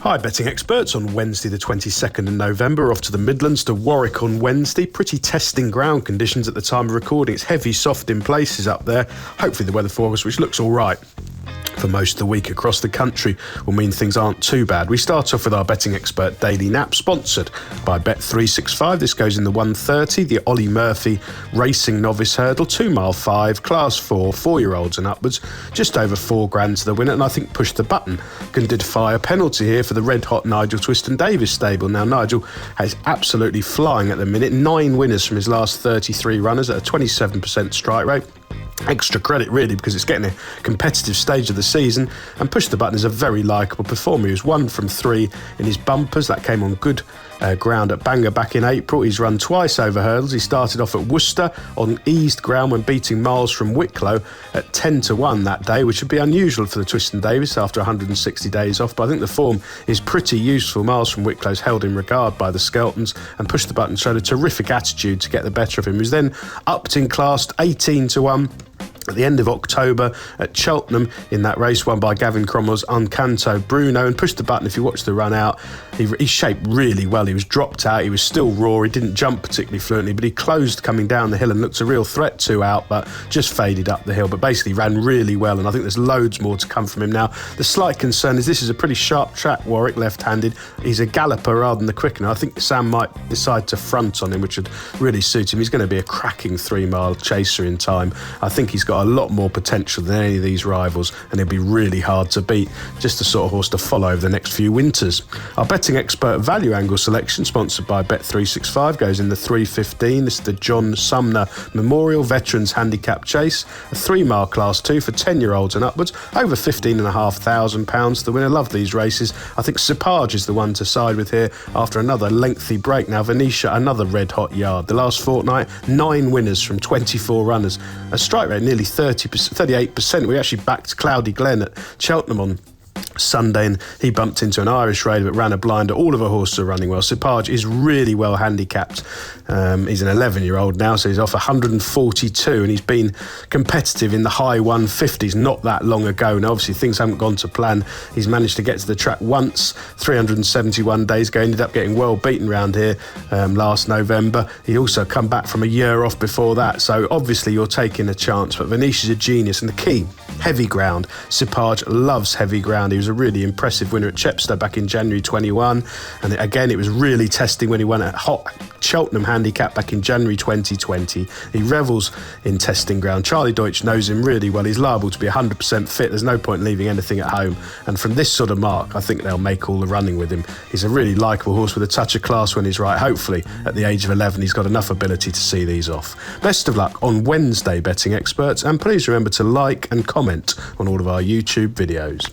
Hi, betting experts. On Wednesday the 22nd of November, off to the Midlands to Warwick on Wednesday. Pretty testing ground conditions at the time of recording. It's heavy, soft in places up there. Hopefully the weather forecast, which looks all right for most of the week across the country, will mean things aren't too bad. We start off with our Betting Expert Daily Nap, sponsored by Bet365. This goes in the 1:30, the Ollie Murphy Racing Novice Hurdle, 2 mile 5, class 4, 4-year-olds and upwards, just over £4 to the winner, and I think Push the Button can defy a penalty here for the red-hot Nigel Twiston-Davies stable. Now, Nigel is absolutely flying at the minute, 9 winners from his last 33 runners at a 27% strike rate. Extra credit really, because it's getting a competitive stage of the season, and Push the Button is a very likeable performer. He was 1 from 3 in his bumpers. That came on good ground at Bangor back in April. He's run twice over hurdles. He started off at Worcester on eased ground when beating Miles from Wicklow at 10-1 that day, which would be unusual for the Twiston-Davies after 160 days off, but I think the form is pretty useful. Miles from Wicklow's held in regard by the Skeltons, and Push the Button showed a terrific attitude to get the better of him. He was then upped in class 18-1 at the end of October at Cheltenham in that race won by Gavin Cromwell's Uncanto Bruno. And Push the Button, if you watch the run out, he shaped really well. He was dropped out, he was still raw, he didn't jump particularly fluently, but he closed coming down the hill and looked a real threat to out, but just faded up the hill, but basically ran really well, and I think there's loads more to come from him. Now, the slight concern is this is a pretty sharp track, Warwick, left-handed. He's a galloper rather than the quickener. I think Sam might decide to front on him, which would really suit him. He's going to be a cracking 3-mile chaser in time. I think he's got a lot more potential than any of these rivals, and he'll be really hard to beat. Just the sort of horse to follow over the next few winters. Our Betting Expert value angle selection, sponsored by Bet365, goes in the 3:15. This is the John Sumner Memorial Veterans Handicap Chase, a 3-mile class 2 for 10-year-olds and upwards, over £15,500. The winner. Love these races. I think Sipage is the one to side with here after another lengthy break. Now, Venetia, another red-hot yard. The last fortnight, 9 winners from 24 runners. A strike rate nearly 38%. We actually backed Cloudy Glen at Cheltenham on Sunday, and he bumped into an Irish raider but ran a blinder. All of our horses are running well. Sipage is really well handicapped. He's an 11-year-old now, so he's off 142, and he's been competitive in the high 150s not that long ago. Now, obviously, things haven't gone to plan. He's managed to get to the track once, 371 days ago. Ended up getting well beaten round here last November. He'd also come back from a year off before that, so obviously you're taking a chance. But Venetia's a genius, and the key, heavy ground. Sipage loves heavy ground. He was a really impressive winner at Chepstow back in January 21, and again it was really testing when he won at hot Cheltenham Handicap back in January 2020. He revels in testing ground. Charlie Deutsch knows him really well. He's liable to be 100% fit. There's no point in leaving anything at home, and from this sort of mark I think they'll make all the running with him. He's a really likeable horse with a touch of class when he's right. Hopefully at the age of 11 he's got enough ability to see these off. Best of luck on Wednesday, betting experts, and please remember to like and comment on all of our YouTube videos.